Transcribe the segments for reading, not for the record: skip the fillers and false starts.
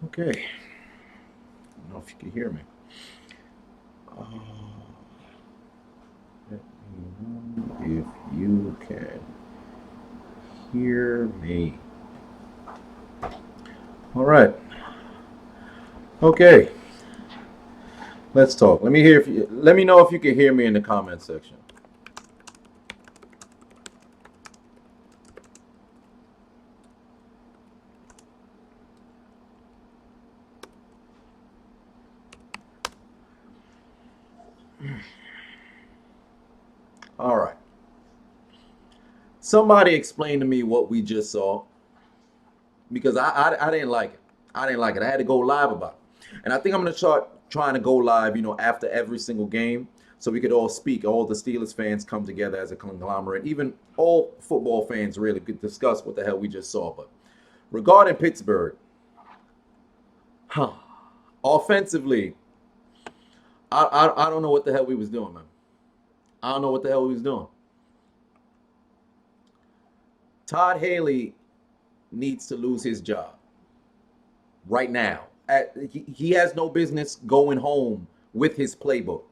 Okay. I don't know if you can hear me. Uh, let me know if you can hear me. All right. Okay. Let's talk. Let me hear if you. Let me know if you can hear me in the comment section. All right. Somebody explain to me what we just saw because I didn't like it. I didn't like it. I had to go live about it, and I think I'm gonna start trying to go live. After every single game, so we could all speak. All the Steelers fans come together as a conglomerate. Even all football fans really could discuss what the hell we just saw. But regarding Pittsburgh, huh, offensively, I don't know what the hell we was doing, man. I don't know what the hell we was doing. Todd Haley needs to lose his job right now. He has no business going home with his playbook.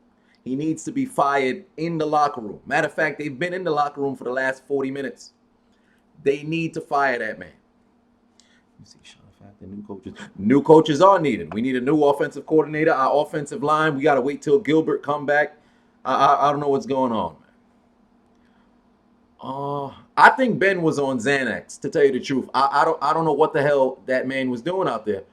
He needs to be fired in the locker room. Matter of fact, they've been in the locker room for the last 40 minutes. They need to fire that man. You see, Sean, the new coaches. New coaches are needed. We need a new offensive coordinator. Our offensive line. We got to wait till Gilbert come back. I don't know what's going on, man. I think Ben was on Xanax. To tell you the truth, I don't know what the hell that man was doing out there.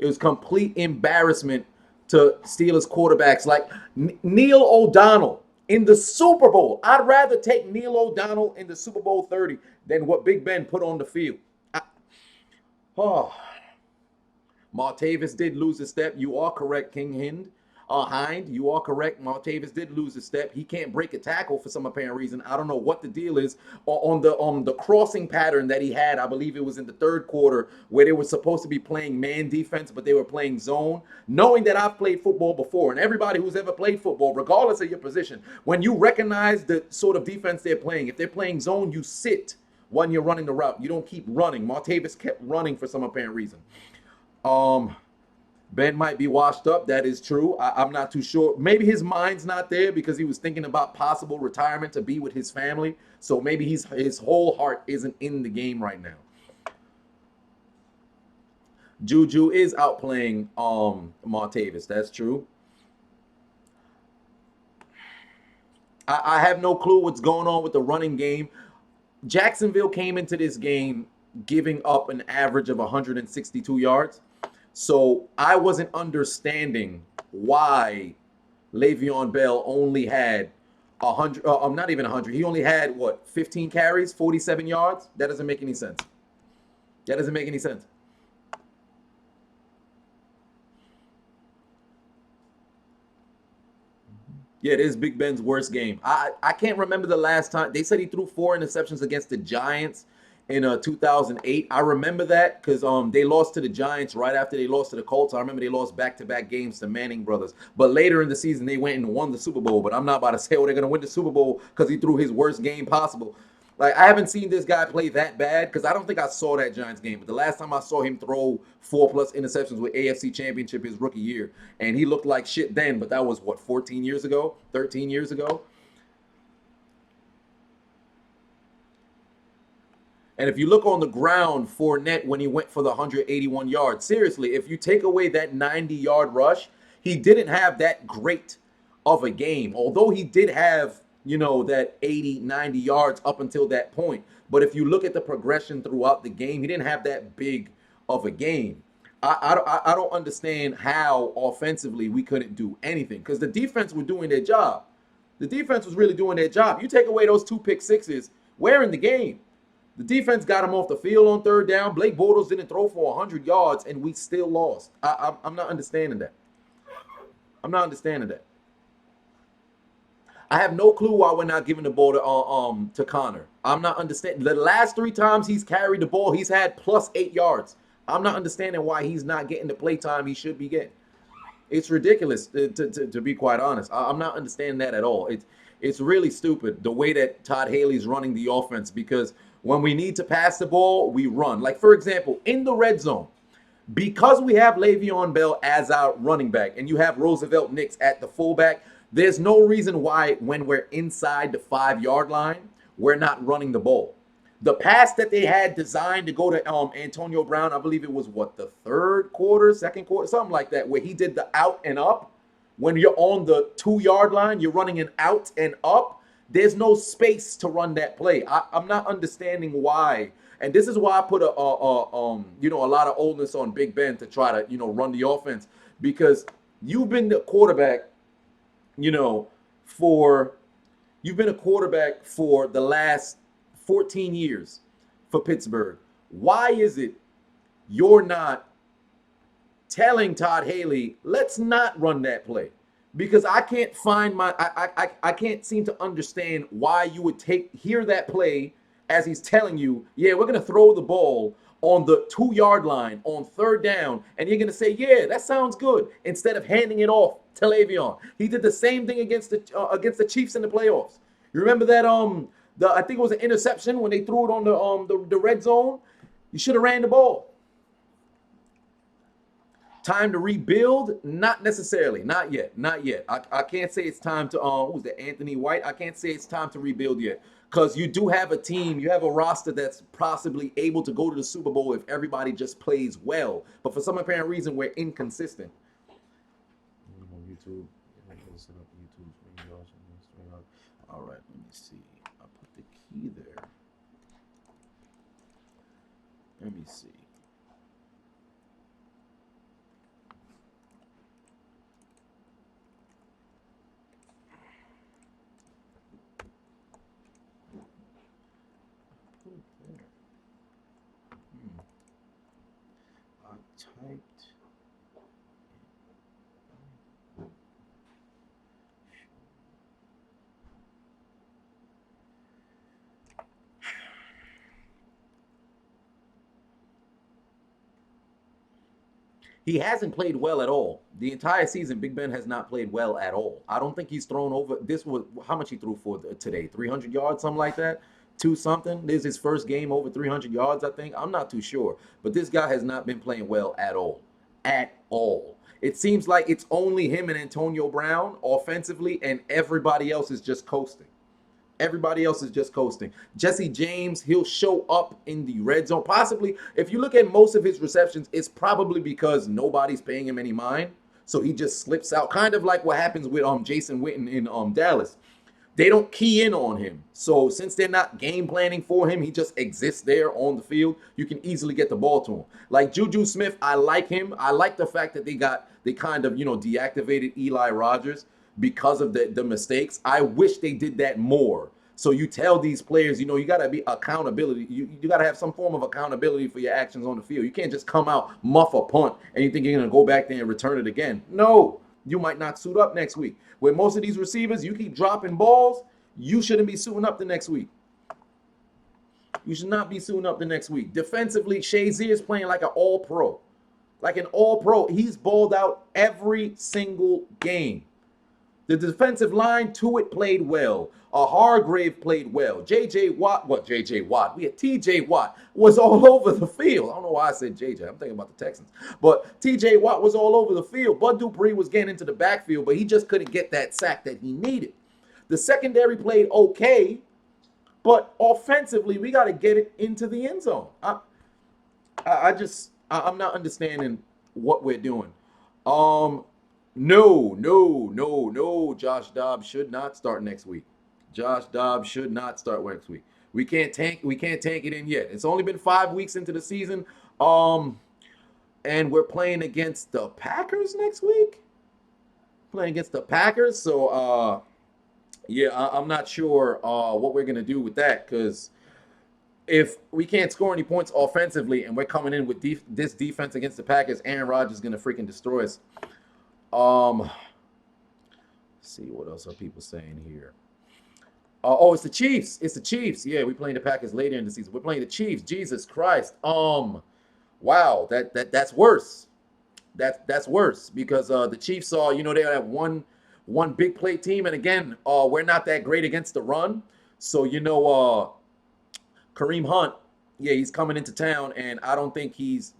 It was complete embarrassment to Steelers quarterbacks like Neil O'Donnell in the Super Bowl. I'd rather take Neil O'Donnell in the Super Bowl 30 than what Big Ben put on the field. Oh, Martavis did lose a step. You are correct, King Hind. You are correct. Martavis did lose a step. He can't break a tackle for some apparent reason. I don't know what the deal is on the crossing pattern that he had. I believe it was in the third quarter where they were supposed to be playing man defense, but they were playing zone. Knowing that I've played football before, and everybody who's ever played football, regardless of your position, when you recognize the sort of defense they're playing, if they're playing zone, you sit when you're running the route. You don't keep running. Martavis kept running for some apparent reason. Um, Ben might be washed up. That is true. I'm not too sure. Maybe his mind's not there because he was thinking about possible retirement to be with his family. So maybe his whole heart isn't in the game right now. Juju is outplaying Martavis. That's true. I have no clue what's going on with the running game. Jacksonville came into this game giving up an average of 162 yards. So I wasn't understanding why Le'Veon Bell only had 100. Not even 100. He only had what 15 carries, 47 yards. That doesn't make any sense. That doesn't make any sense. Yeah, it is Big Ben's worst game. I can't remember the last time they said he threw 4 interceptions against the Giants in 2008. I remember that because they lost to the Giants right after they lost to the Colts. I remember they lost back-to-back games to Manning brothers. But later in the season they went and won the Super Bowl. But I'm not about to say, oh, they're gonna win the Super Bowl because he threw his worst game possible. Like I haven't seen this guy play that bad because I don't think I saw that Giants game. But the last time I saw him throw 4+ interceptions with AFC Championship his rookie year, and he looked like shit then. But that was what 14 years ago, 13 years ago. And if you look on the ground, Fournette when he went for the 181 yards, seriously, if you take away that 90-yard rush, he didn't have that great of a game. Although he did have, that 80, 90 yards up until that point. But if you look at the progression throughout the game, he didn't have that big of a game. I don't understand how offensively we couldn't do anything because the defense were doing their job. The defense was really doing their job. You take away those 2 pick sixes, we're in the game. The defense got him off the field on third down. Blake Bortles didn't throw for 100 yards, and we still lost. I'm not understanding that. I'm not understanding that. I have no clue why we're not giving the ball to Connor. I'm not understanding. The last 3 times he's carried the ball, he's had plus 8 yards. I'm not understanding why he's not getting the play time he should be getting. It's ridiculous to be quite honest. I'm not understanding that at all. It's really stupid the way that Todd Haley's running the offense because when we need to pass the ball, we run. Like for example, in the red zone, Because we have Le'Veon Bell as our running back and you have Roosevelt Nix at the fullback, there's no reason why when we're inside the 5 yard line, we're not running the ball. The pass that they had designed to go to Antonio Brown, I believe it was what, the third quarter, second quarter, something like that, where he did the out and up. When you're on the 2 yard line, you're running an out and up. There's no space to run that play. I'm not understanding why. And this is why I put a lot of oldness on Big Ben to try to run the offense, because you've been the quarterback you know for you've been a quarterback for the last 14 years for Pittsburgh. Why is it you're not telling Todd Haley, let's not run that play? Because I can't find I can't seem to understand why you would hear that play as he's telling you, yeah, we're gonna throw the ball on the 2 yard line on third down, and you're gonna say, yeah, that sounds good, instead of handing it off to Le'Veon. He did the same thing against the Chiefs in the playoffs. You remember that I think it was an interception when they threw it on the red zone. You should have ran the ball. Time to rebuild? Not necessarily. Not yet. Not yet. I can't say it's time to who's that? Anthony White. I can't say it's time to rebuild yet. Because you do have a team, you have a roster that's possibly able to go to the Super Bowl if everybody just plays well. But for some apparent reason, we're inconsistent. YouTube. All right, let me see. I put the key there. Let me see. Typed. He hasn't played well at all. The entire season, Big Ben has not played well at all. I don't think he's thrown over. This was how much he threw for today? 300 yards, something like that? Two something. This is his first game over 300 yards, I think. I'm not too sure. But this guy has not been playing well at all. At all. It seems like it's only him and Antonio Brown offensively, and everybody else is just coasting. Everybody else is just coasting. Jesse James, he'll show up in the red zone. Possibly, if you look at most of his receptions, it's probably because nobody's paying him any mind. So he just slips out, kind of like what happens with Jason Witten in Dallas. They don't key in on him. So since they're not game planning for him, he just exists there on the field. You can easily get the ball to him. Like Juju Smith, I like him. I like the fact that they kind of deactivated Eli Rogers because of the mistakes. I wish they did that more. So you tell these players, you got to be accountability. You got to have some form of accountability for your actions on the field. You can't just come out, muff a punt, and you think you're going to go back there and return it again. No, you might not suit up next week. With most of these receivers, you keep dropping balls, you shouldn't be suiting up the next week. You should not be suiting up the next week. Defensively, Shazier is playing like an all-pro. Like an all-pro. He's balled out every single game. The defensive line, Tuitt played well. Hargrave played well. J.J. Watt. We had T.J. Watt was all over the field. I don't know why I said J.J. I'm thinking about the Texans. But T.J. Watt was all over the field. Bud Dupree was getting into the backfield, but he just couldn't get that sack that he needed. The secondary played okay, but offensively, we got to get it into the end zone. I'm not understanding what we're doing. No. Josh Dobbs should not start next week. Josh Dobbs should not start next week. We can't tank it in yet. It's only been 5 weeks into the season. And we're playing against the Packers next week. Playing against the Packers. So I'm not sure what we're gonna do with that, because if we can't score any points offensively and we're coming in with this defense against the Packers, Aaron Rodgers is gonna freaking destroy us. Let's see what else are people saying here. It's the Chiefs. It's the Chiefs. Yeah, we're playing the Packers later in the season. We're playing the Chiefs. Jesus Christ. Wow, that's worse. That's worse, because the Chiefs are, they have one big play team, and again, we're not that great against the run. So Kareem Hunt, Yeah, he's coming into town, and I don't think he's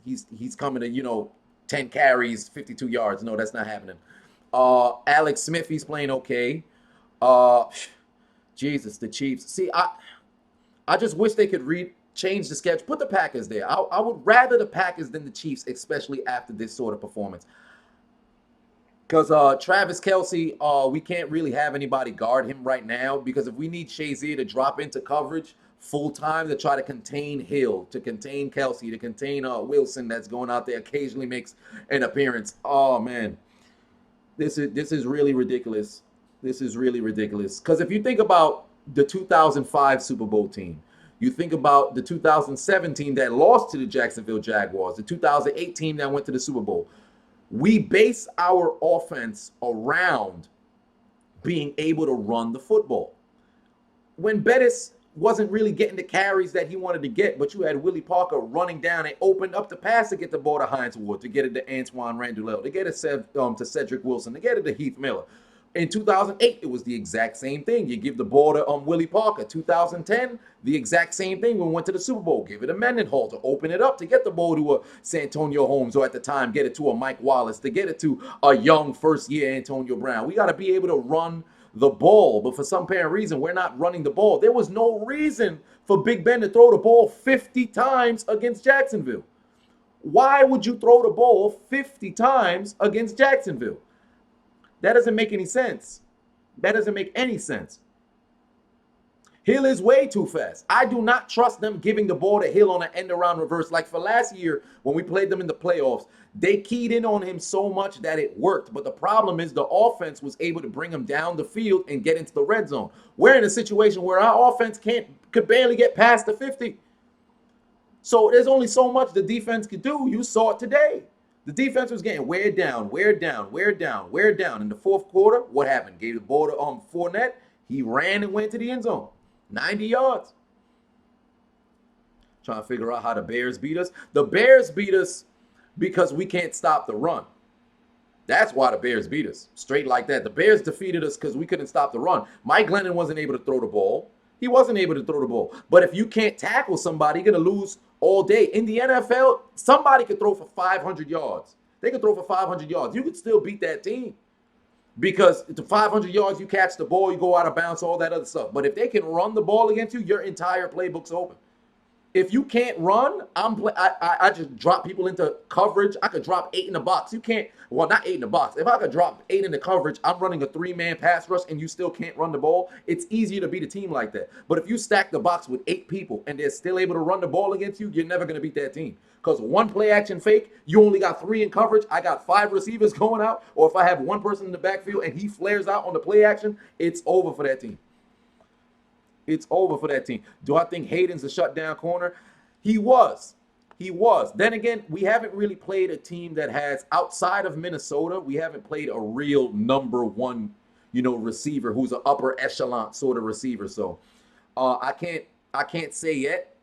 coming to 10 carries, 52 yards. No, that's not happening. Alex Smith, he's playing okay. Uh, Jesus, the Chiefs. See, I just wish they could change the sketch. Put the Packers there. I would rather the Packers than the Chiefs, especially after this sort of performance. Because Travis Kelsey, we can't really have anybody guard him right now. Because if we need Shazier to drop into coverage full time to try to contain Hill, to contain Kelsey, to contain Wilson, that's going out there occasionally makes an appearance. Oh man, this is really ridiculous. This is really ridiculous. Because if you think about the 2005 Super Bowl team, you think about the 2017 that lost to the Jacksonville Jaguars, the 2008 team that went to the Super Bowl. We base our offense around being able to run the football. When Bettis wasn't really getting the carries that he wanted to get, but you had Willie Parker running down and opened up the pass to get the ball to Hines Ward, to get it to Antoine Randall, to get it to Cedric Wilson, to get it to Heath Miller. In 2008, it was the exact same thing. You give the ball to Willie Parker. 2010, the exact same thing. When we went to the Super Bowl, give it to Mendenhall to open it up, to get the ball to a Santonio Holmes, or at the time, get it to a Mike Wallace, to get it to a young first-year Antonio Brown. We got to be able to run the ball, but for some apparent reason, we're not running the ball. There was no reason for Big Ben to throw the ball 50 times against Jacksonville. Why would you throw the ball 50 times against Jacksonville? That doesn't make any sense. That doesn't make any sense. Hill is way too fast. I do not trust them giving the ball to Hill on an end around reverse. Like for last year, when we played them in the playoffs, they keyed in on him so much that it worked. But the problem is the offense was able to bring him down the field and get into the red zone. We're in a situation where our offense could barely get past the 50. So there's only so much the defense could do. You saw it today. The defense was getting wear down. In the fourth quarter, what happened? Gave the ball to Fournette. He ran and went to the end zone. 90 yards. Trying to figure out how the Bears beat us. The Bears beat us because we can't stop the run. That's why the Bears beat us. Straight like that. The Bears defeated us because we couldn't stop the run. Mike Glennon wasn't able to throw the ball. He wasn't able to throw the ball. But if you can't tackle somebody, you're going to lose all day. In the NFL, somebody could throw for 500 yards. They could throw for 500 yards. You could still beat that team. Because the 500 yards, you catch the ball, you go out of bounds, all that other stuff. But if they can run the ball against you, your entire playbook's open. If you can't run, I just drop people into coverage. I could drop 8 in the box. You can't, well, not 8 in the box. If I could drop 8 in the coverage, I'm running a 3-man pass rush and you still can't run the ball. It's easier to beat a team like that. But if you stack the box with 8 people and they're still able to run the ball against you, you're never going to beat that team. Because one play action fake, you only got 3 in coverage. I got 5 receivers going out. Or if I have one person in the backfield and he flares out on the play action, it's over for that team. It's over for that team. Do I think Hayden's a shutdown corner? He was. He was. Then again, we haven't really played a team that has, outside of Minnesota, we haven't played a real number one, receiver who's an upper echelon sort of receiver. So I can't say yet,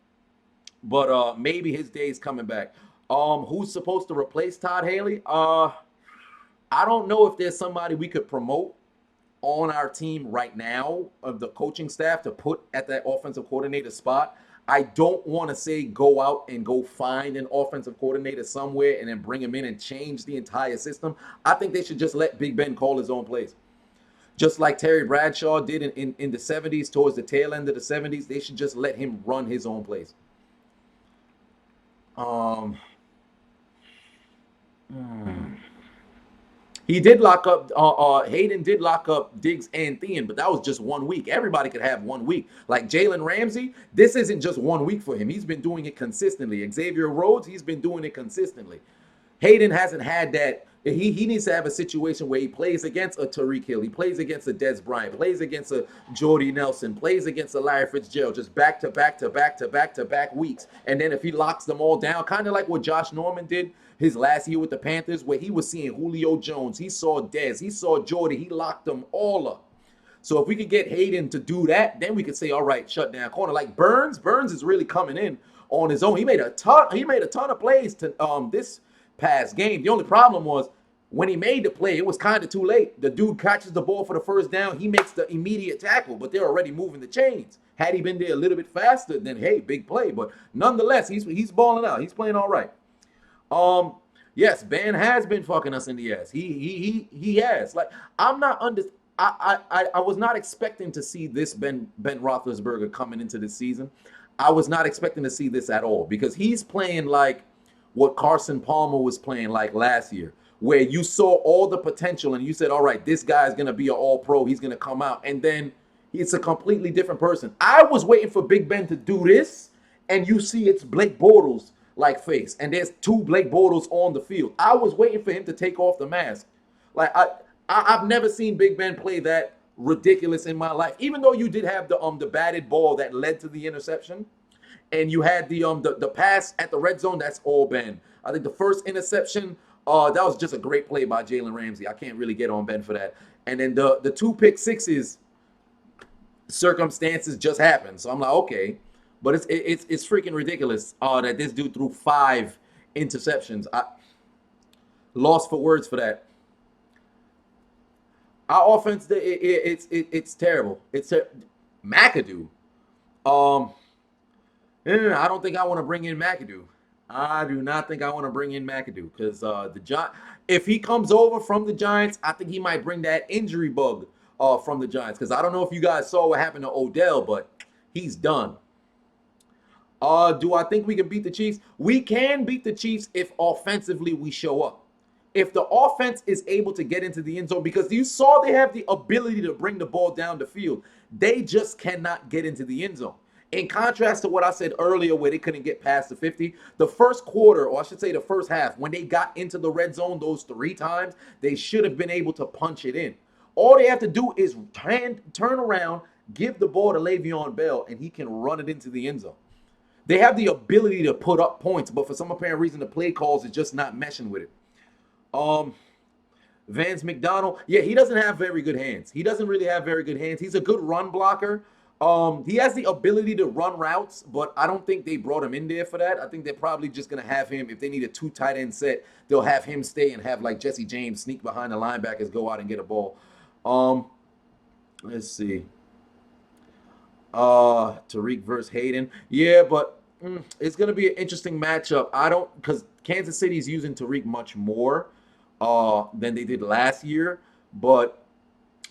but maybe his day's coming back. Who's supposed to replace Todd Haley? I don't know if there's somebody we could promote on our team right now of the coaching staff to put at that offensive coordinator spot. I don't want to say go out and go find an offensive coordinator somewhere and then bring him in and change the entire system. I think they should just let Big Ben call his own plays. Just like Terry Bradshaw did in the 70s, towards the tail end of the 70s, they should just let him run his own plays. He did lock up, Hayden did lock up Diggs and Thean, but that was just 1 week. Everybody could have 1 week. Like Jalen Ramsey, this isn't just 1 week for him. He's been doing it consistently. Xavier Rhodes, he's been doing it consistently. Hayden hasn't had that. He needs to have a situation where he plays against a Tariq Hill, he plays against a Dez Bryant, plays against a Jordy Nelson, plays against a Larry Fitzgerald, just back to back weeks. And then if he locks them all down, kind of like what Josh Norman did his last year with the Panthers, where he was seeing Julio Jones, he saw Dez, he saw Jordy, he locked them all up. So if we could get Hayden to do that, then we could say, all right, shut down corner. Like Burns is really coming in on his own. He made a ton of plays to this past game. The only problem was When he made the play, it was kind of too late. The dude catches the ball for the first down. He makes the immediate tackle, but they're already moving the chains. Had he been there a little bit faster, then hey, big play. But nonetheless, he's balling out. He's playing all right. Um, yes, Ben has been fucking us in the ass. He has. Like I'm not under. I was not expecting to see this Ben Roethlisberger coming into this season. I was not expecting to see this at all because he's playing like what Carson Palmer was playing like last year, where you saw all the potential and you said, all right, this guy is gonna be an all pro, he's gonna come out, and then it's a completely different person. I was waiting for Big Ben to do this, and you see it's Blake Bortles like face, and there's two Blake Bortles on the field. I was waiting for him to take off the mask. Like I've never seen Big Ben play that ridiculous in my life. Even though you did have the batted ball that led to the interception, and you had the pass at the red zone. That's all Ben. I think the first interception, that was just a great play by Jalen Ramsey. I can't really get on Ben for that. And then the two pick sixes, circumstances just happened. So I'm like, okay, but it's freaking ridiculous that this dude threw 5 interceptions. I lost for words for that. Our offense, it's terrible. McAdoo. Um, I don't think I want to bring in McAdoo. I do not think I want to bring in McAdoo because if he comes over from the Giants, I think he might bring that injury bug from the Giants. Because I don't know if you guys saw what happened to Odell, but he's done. Do I think we can beat the Chiefs? We can beat the Chiefs if offensively we show up. If the offense is able to get into the end zone, because you saw they have the ability to bring the ball down the field, they just cannot get into the end zone. In contrast to what I said earlier, where they couldn't get past the 50, the first quarter, or I should say the first half, when they got into the red zone those 3 times, they should have been able to punch it in. All they have to do is turn around, give the ball to Le'Veon Bell, and he can run it into the end zone. They have the ability to put up points, but for some apparent reason, the play calls is just not meshing with it. Um, Vance McDonald, yeah, he doesn't have very good hands. He doesn't really have very good hands. He's a good run blocker. He has the ability to run routes, but I don't think they brought him in there for that. I think they're probably just gonna have him, if they need a 2 tight end set, they'll have him stay and have like Jesse James sneak behind the linebackers, go out and get a ball. Um, let's see. Tariq versus Hayden. Yeah, but it's gonna be an interesting matchup. I don't because Kansas City's using Tariq much more than they did last year, but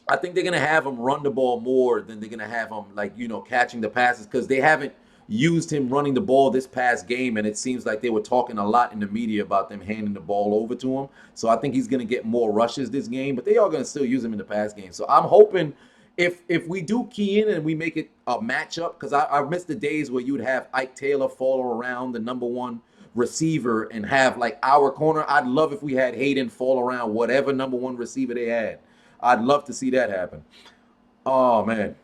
I think they're gonna have him run the ball more than they're gonna have him like catching the passes because they haven't used him running the ball this past game, and it seems like they were talking a lot in the media about them handing the ball over to him. So I think he's gonna get more rushes this game, but they are gonna still use him in the pass game. So I'm hoping if we do key in and we make it a matchup, because I miss the days where you'd have Ike Taylor follow around the number 1 receiver and have like our corner. I'd love if we had Hayden fall around whatever number 1 receiver they had. I'd love to see that happen. Oh man.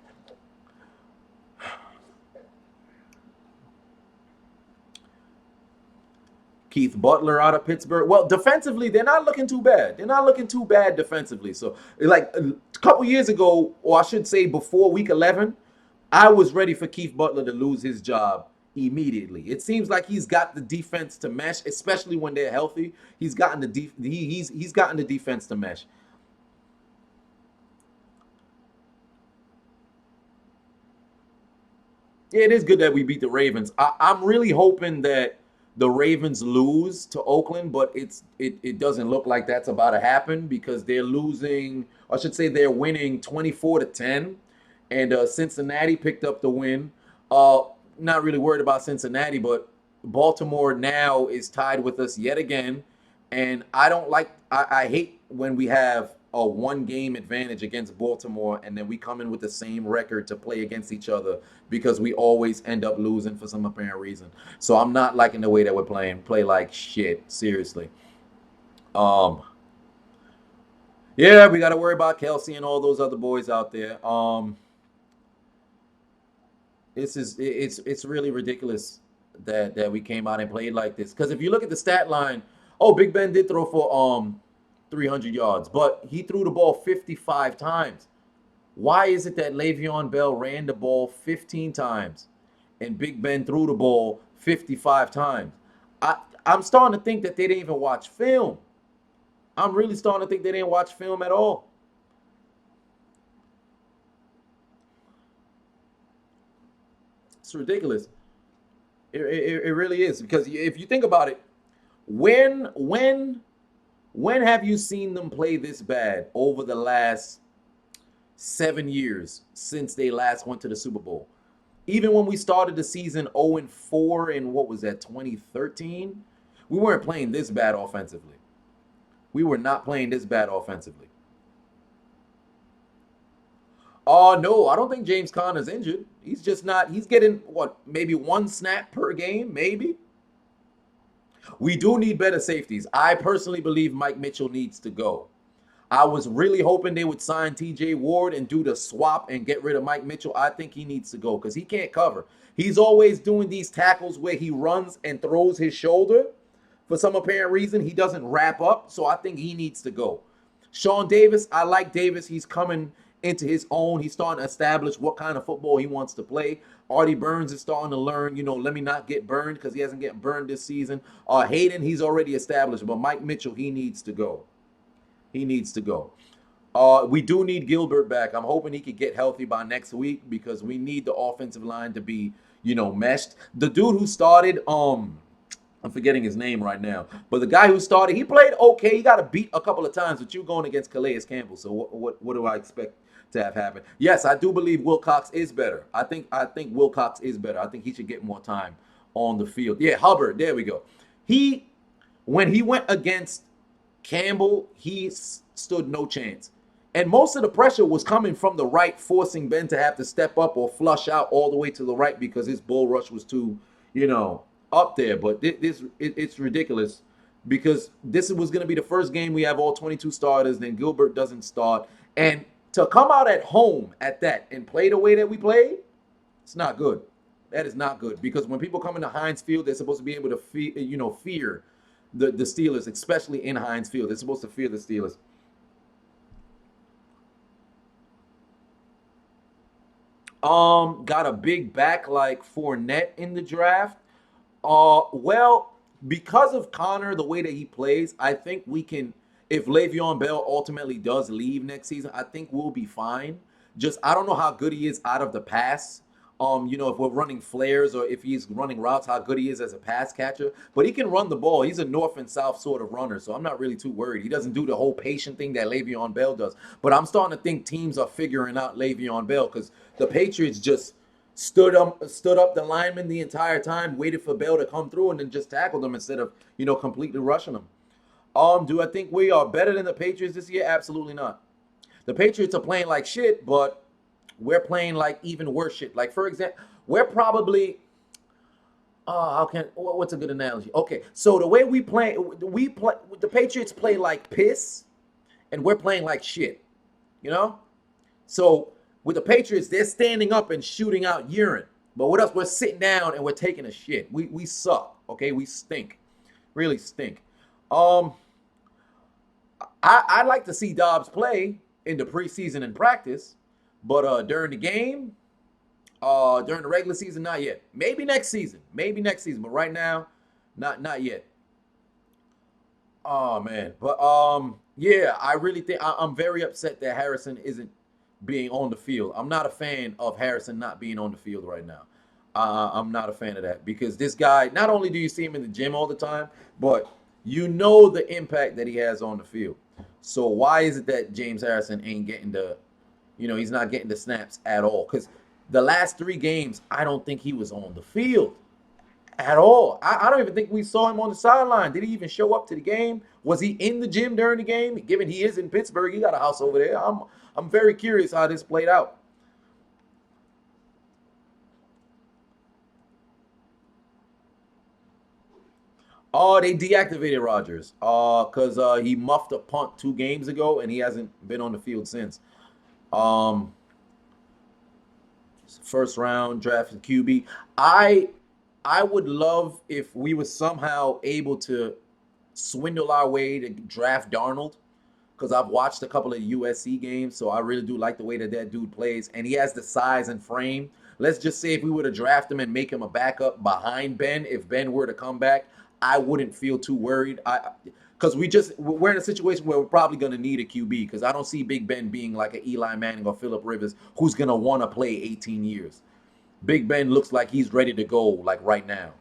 Keith Butler out of Pittsburgh. Well, defensively, they're not looking too bad. They're not looking too bad defensively. So, like a couple years ago, or I should say before week 11, I was ready for Keith Butler to lose his job immediately. It seems like he's got the defense to mesh, especially when they're healthy. He's gotten he's gotten the defense to mesh. Yeah, it is good that we beat the Ravens. I'm really hoping that the Ravens lose to Oakland, but it doesn't look like that's about to happen because they're losing. I should say they're winning 24-10, and Cincinnati picked up the win. Uh, Not really worried about Cincinnati, but Baltimore now is tied with us yet again, and I don't like. I hate when we have a 1 game advantage against Baltimore, and then we come in with the same record to play against each other because we always end up losing for some apparent reason. So I'm not liking the way that we're playing. Play like shit, seriously. Um, yeah, we got to worry about Kelsey and all those other boys out there. It's really ridiculous that we came out and played like this. Because if you look at the stat line, oh, Big Ben did throw for 300 yards, but he threw the ball 55 times. Why is it that Le'Veon Bell ran the ball 15 times and Big Ben threw the ball 55 times? I I'm starting to think that they didn't even watch film. I'm really starting to think they didn't watch film at all. It's ridiculous. It really is, because if you think about it, when when when have you seen them play this bad over the last 7 years since they last went to the Super Bowl? Even when we started the season 0-4 in what was that, 2013, we weren't playing this bad offensively. We were not playing this bad offensively. No, I don't think James Conner's injured. He's just not. He's getting what, maybe one snap per game, maybe. We do need better safeties. I personally believe Mike Mitchell needs to go. I was really hoping they would sign TJ Ward and do the swap and get rid of Mike Mitchell. I think he needs to go because he can't cover. He's always doing these tackles where he runs and throws his shoulder. For some apparent reason, he doesn't wrap up. So I think he needs to go. Sean Davis, I like Davis. He's coming into his own. He's starting to establish what kind of football he wants to play. Artie Burns is starting to learn, let me not get burned, because he hasn't get burned this season. Hayden, he's already established. But Mike Mitchell, he needs to go. He needs to go. We do need Gilbert back. I'm hoping he could get healthy by next week because we need the offensive line to be, meshed. The dude who started, I'm forgetting his name right now, but the guy who started, he played okay. He got beat a couple of times, but you're going against Calais Campbell. So what do I expect to have happen? Yes, I do believe Wilcox is better. I think Wilcox is better. I think he should get more time on the field. Yeah, Hubbard. There we go. He When he went against Campbell, he stood no chance. And most of the pressure was coming from the right, forcing Ben to have to step up or flush out all the way to the right because his bull rush was too, up there. But it's ridiculous because this was going to be the first game we have all 22 starters. Then Gilbert doesn't start. And to come out at home at that and play the way that we played, it's not good. That is not good because when people come into Heinz Field, they're supposed to be able to fear the Steelers, especially in Heinz Field. They're supposed to fear the Steelers. Got a big back like Fournette in the draft. Well, because of Connor, the way that he plays, I think we can. If Le'Veon Bell ultimately does leave next season, I think we'll be fine. Just I don't know how good he is out of the pass. If we're running flares or if he's running routes, how good he is as a pass catcher. But he can run the ball. He's a north and south sort of runner, so I'm not really too worried. He doesn't do the whole patient thing that Le'Veon Bell does. But I'm starting to think teams are figuring out Le'Veon Bell because the Patriots just stood up the lineman the entire time, waited for Bell to come through, and then just tackled him instead of completely rushing him. Do I think we are better than the Patriots this year? Absolutely not. The Patriots are playing like shit, but we're playing like even worse shit. Like for example, we're probably what's a good analogy? Okay, so the way we play the Patriots play like piss, and we're playing like shit. You know? So with the Patriots, they're standing up and shooting out urine. But with us, we're sitting down and we're taking a shit. We suck. Okay, we stink. Really stink. Um, I'd like to see Dobbs play in the preseason and practice, but during the game, during the regular season, not yet. Maybe next season. Maybe next season. But right now, not yet. Oh man. But yeah, I really think I'm very upset that Harrison isn't being on the field. I'm not a fan of Harrison not being on the field right now. I'm not a fan of that because this guy, not only do you see him in the gym all the time, but you know the impact that he has on the field. So why is it that James Harrison ain't getting he's not getting the snaps at all? Because the last 3 games, I don't think he was on the field at all. I don't even think we saw him on the sideline. Did he even show up to the game? Was he in the gym during the game? Given he is in Pittsburgh, he got a house over there. I'm very curious how this played out. Oh, they deactivated Rodgers. Because he muffed a punt 2 games ago, and he hasn't been on the field since. Um, First round drafted QB. I I would love if we were somehow able to swindle our way to draft Darnold because I've watched a couple of USC games, so I really do like the way that that dude plays, and he has the size and frame. Let's just say if we were to draft him and make him a backup behind Ben, if Ben were to come back, I wouldn't feel too worried. Because we're in a situation where we're probably going to need a QB, because I don't see Big Ben being like an Eli Manning or Phillip Rivers who's going to want to play 18 years. Big Ben looks like he's ready to go like right now.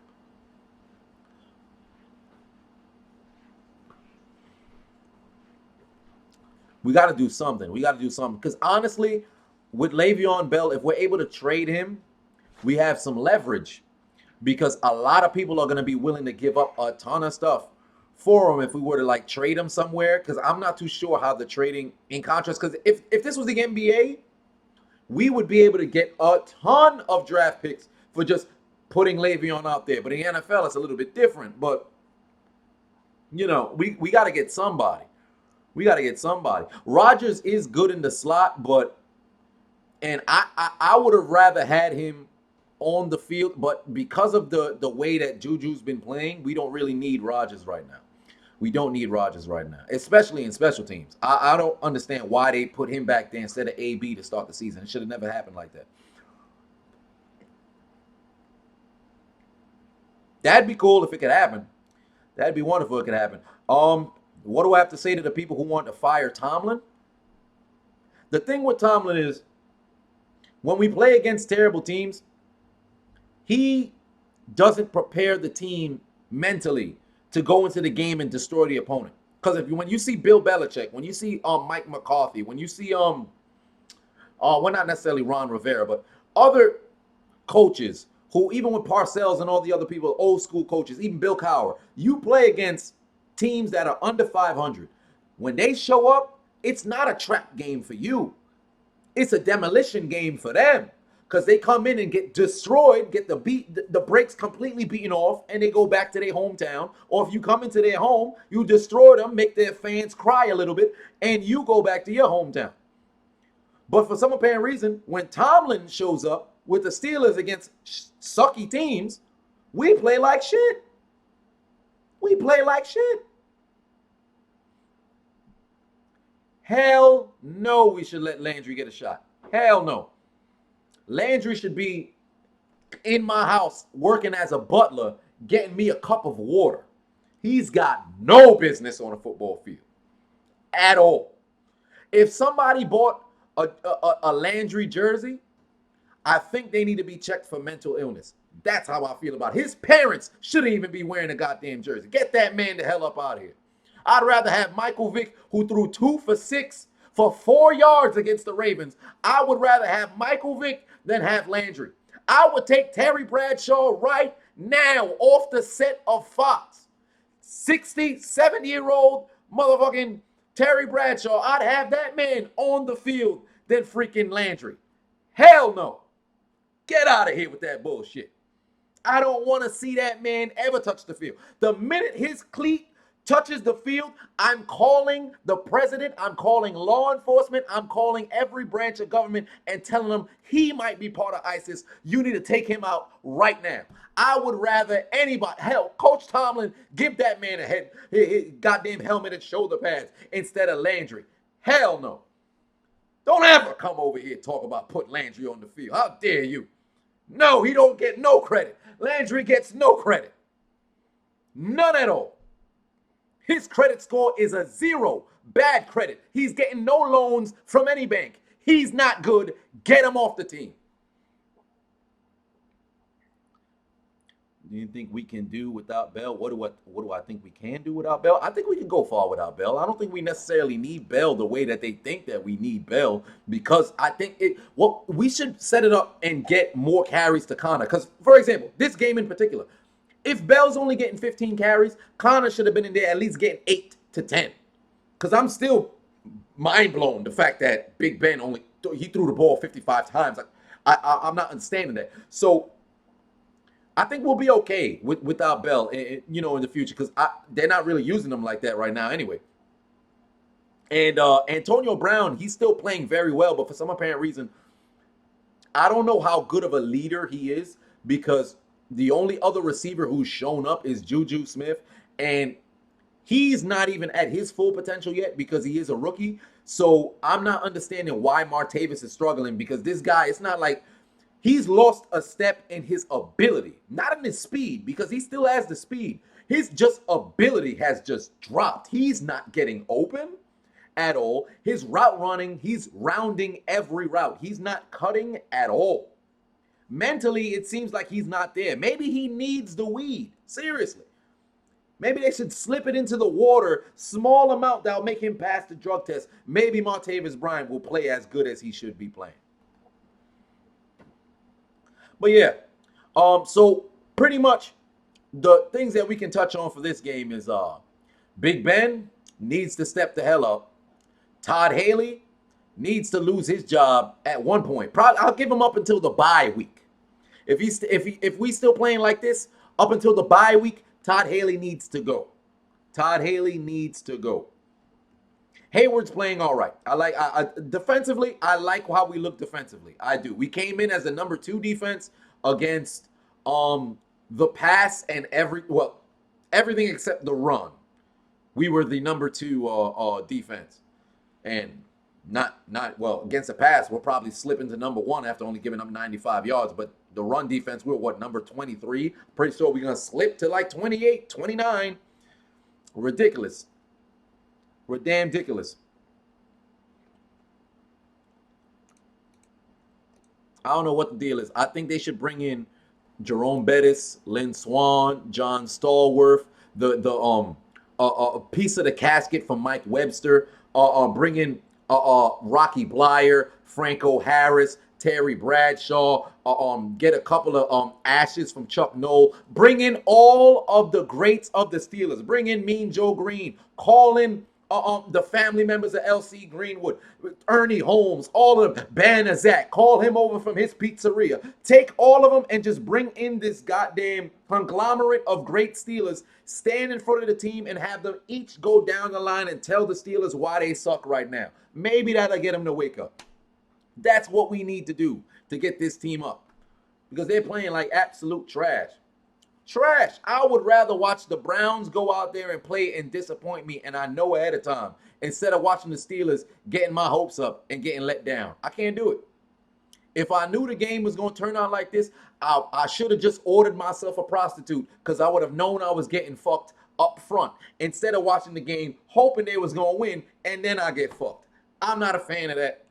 We got to do something. We got to do something. Because honestly, with Le'Veon Bell, if we're able to trade him, we have some leverage. Because a lot of people are going to be willing to give up a ton of stuff for him if we were to like trade him somewhere. Because I'm not too sure how the trading, in contrast, because if this was the NBA, we would be able to get a ton of draft picks for just putting Le'Veon out there. But in the NFL, it's a little bit different. But, we got to get somebody. We got to get somebody. Rodgers is good in the slot, and I would have rather had him on the field, but because of the way that Juju's been playing, we don't really need Rodgers right now. We don't need Rodgers right now, especially in special teams. I don't understand why they put him back there instead of AB to start the season. It should have never happened like that. That'd be cool if it could happen. That'd be wonderful if it could happen. What do I have to say to the people who want to fire Tomlin? The thing with Tomlin is when we play against terrible teams, he doesn't prepare the team mentally to go into the game and destroy the opponent. Because when you see Bill Belichick, when you see Mike McCarthy, when you see well, not necessarily Ron Rivera, but other coaches who, even with Parcells and all the other people, old school coaches, even Bill Cowher, you play against teams that are under 500. When they show up, it's not a trap game for you. It's a demolition game for them, because they come in and get destroyed, get the brakes completely beaten off, and they go back to their hometown. Or if you come into their home, you destroy them, make their fans cry a little bit, and you go back to your hometown. But for some apparent reason, when Tomlin shows up with the Steelers against sucky teams, we play like shit. We play like shit. Hell no, we should let Landry get a shot. Hell no. Landry should be in my house working as a butler, getting me a cup of water. He's got no business on a football field at all. If somebody bought a Landry jersey, I think they need to be checked for mental illness. That's how I feel about it. His parents shouldn't even be wearing a goddamn jersey. Get that man the hell up out of here. I'd rather have Michael Vick, who threw 2 for 6 for 4 yards against the Ravens. I would rather have Michael Vick than have Landry. I would take Terry Bradshaw right now off the set of Fox. 60, 70-year-old motherfucking Terry Bradshaw. I'd have that man on the field than freaking Landry. Hell no. Get out of here with that bullshit. I don't want to see that man ever touch the field. The minute his cleat touches the field, I'm calling the president, I'm calling law enforcement, I'm calling every branch of government and telling them he might be part of ISIS. You need to take him out right now. I would rather anybody, hell, Coach Tomlin, give that man a goddamn helmet and shoulder pads instead of Landry. Hell no. Don't ever come over here and talk about putting Landry on the field. How dare you? No, he don't get no credit. Landry gets no credit. None at all. His credit score is a 0. Bad credit. He's getting no loans from any bank. He's not good. Get him off the team. Do you think we can do without Bell? What do I think we can do without Bell? I think we can go far without Bell. I don't think we necessarily need Bell the way that they think that we need Bell, because I think we should set it up and get more carries to Connor. Because, for example, this game in particular, if Bell's only getting 15 carries, Connor should have been in there at least getting 8 to 10. Because I'm still mind blown the fact that Big Ben he threw the ball 55 times. I'm not understanding that. So I think we'll be okay without Bell, in the future, because they're not really using them like that right now anyway. And Antonio Brown, he's still playing very well, but for some apparent reason, I don't know how good of a leader he is, because the only other receiver who's shown up is Juju Smith, and he's not even at his full potential yet because he is a rookie. So I'm not understanding why Martavis is struggling, because this guy, it's not like he's lost a step in his ability, not in his speed, because he still has the speed. His just ability has just dropped. He's not getting open at all. His route running, he's rounding every route. He's not cutting at all. Mentally, it seems like he's not there. Maybe he needs the weed. Seriously. Maybe they should slip it into the water, small amount that'll make him pass the drug test. Maybe Martavis Bryant will play as good as he should be playing. But yeah, so pretty much the things that we can touch on for this game is Big Ben needs to step the hell up. Todd Haley needs to lose his job at one point. Probably I'll give him up until the bye week. If we still playing like this up until the bye week, Todd Haley needs to go. Todd Haley needs to go. Hayward's playing all right. I defensively, I like how we look defensively. I do. We came in as the number 2 defense against the pass and everything except the run. We were the number 2 defense. And not against the pass, we'll probably slip into number 1 after only giving up 95 yards. But the run defense, we're number 23? Pretty sure we're gonna slip to like 28, 29. Ridiculous. We're damn ridiculous. I don't know what the deal is. I think they should bring in Jerome Bettis, Lynn Swan, John Stallworth, a piece of the casket from Mike Webster. Bring in Rocky Blyer, Franco Harris, Terry Bradshaw. Get a couple of ashes from Chuck Noll. Bring in all of the greats of the Steelers. Bring in Mean Joe Green. Call in the family members of L.C. Greenwood, Ernie Holmes, all of them, Banazak, call him over from his pizzeria. Take all of them and just bring in this goddamn conglomerate of great Steelers, stand in front of the team and have them each go down the line and tell the Steelers why they suck right now. Maybe that'll get them to wake up. That's what we need to do to get this team up, because they're playing like absolute trash. Trash. I would rather watch the Browns go out there and play and disappoint me, and I know ahead of time, instead of watching the Steelers getting my hopes up and getting let down. I can't do it. If I knew the game was going to turn out like this, I should have just ordered myself a prostitute, because I would have known I was getting fucked up front, instead of watching the game hoping they was going to win and then I get fucked. I'm not a fan of that.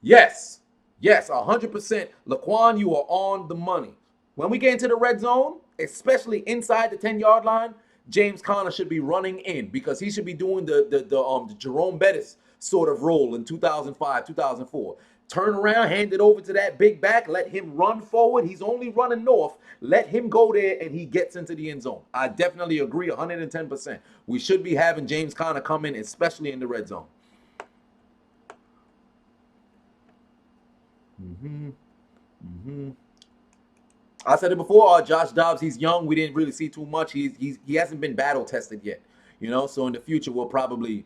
Yes, 100%. Laquan, you are on the money. When we get into the red zone, especially inside the 10-yard line, James Conner should be running in, because he should be doing the Jerome Bettis sort of role in 2005, 2004. Turn around, hand it over to that big back, let him run forward. He's only running north. Let him go there and he gets into the end zone. I definitely agree 110%. We should be having James Conner come in, especially in the red zone. I said it before. Josh Dobbs, he's young. We didn't really see too much. He hasn't been battle tested yet, So in the future, we'll probably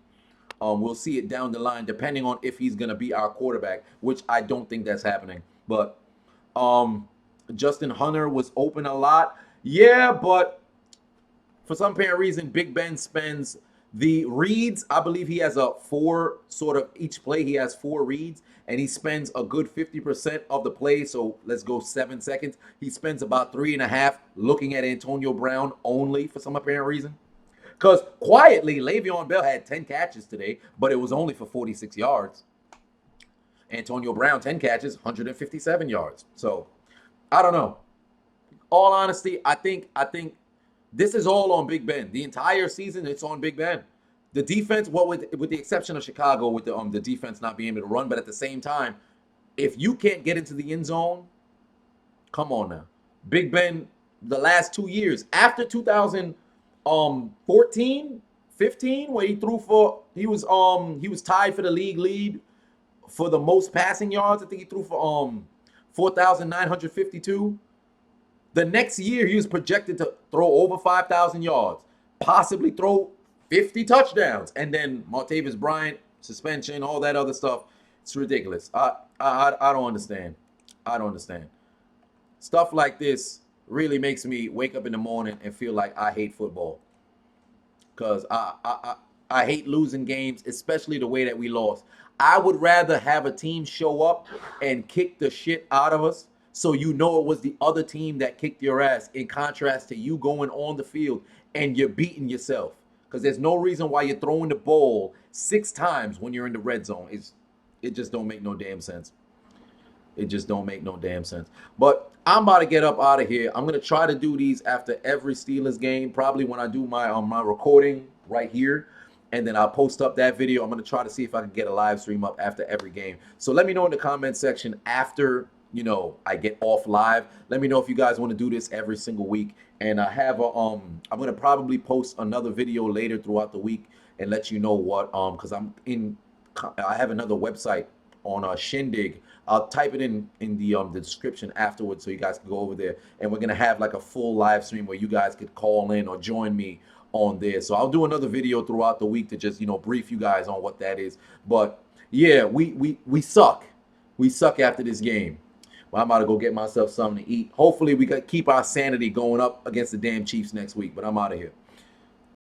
we'll see it down the line, depending on if he's gonna be our quarterback, which I don't think that's happening. But Justin Hunter was open a lot, yeah, but for some apparent reason, Big Ben spends the reads. I believe he has a 4 sort of each play. He has 4 reads, and he spends a good 50% of the play. So let's go 7 seconds. He spends about 3.5 looking at Antonio Brown only for some apparent reason. Because quietly, Le'Veon Bell had 10 catches today, but it was only for 46 yards. Antonio Brown, 10 catches, 157 yards. So I don't know. All honesty, I think this is all on Big Ben. The entire season, it's on Big Ben. The defense, with the exception of Chicago, with the defense not being able to run, but at the same time, if you can't get into the end zone, come on now. Big Ben, the last 2 years, after 2014, 15, where he was tied for the league lead for the most passing yards. I think he threw for 4,952. The next year, he was projected to throw over 5,000 yards, possibly throw 50 touchdowns, and then Martavis Bryant, suspension, all that other stuff. It's ridiculous. I don't understand. I don't understand. Stuff like this really makes me wake up in the morning and feel like I hate football, because I hate losing games, especially the way that we lost. I would rather have a team show up and kick the shit out of us So you know it was the other team that kicked your ass, in contrast to you going on the field and you're beating yourself. Because there's no reason why you're throwing the ball 6 times when you're in the red zone. It just don't make no damn sense. It just don't make no damn sense. But I'm about to get up out of here. I'm gonna try to do these after every Steelers game, probably when I do my recording right here, and then I'll post up that video. I'm gonna try to see if I can get a live stream up after every game. So let me know in the comment section after I get off live. Let me know if you guys want to do this every single week. And I have I'm gonna probably post another video later throughout the week and let you know what because I have another website on Shindig. I'll type it in the description afterwards so you guys can go over there, and we're gonna have like a full live stream where you guys could call in or join me on there. So I'll do another video throughout the week to just brief you guys on what that is. But yeah, we suck. We suck after this game. Well, I'm about to go get myself something to eat. Hopefully we can keep our sanity going up against the damn Chiefs next week. But I'm out of here.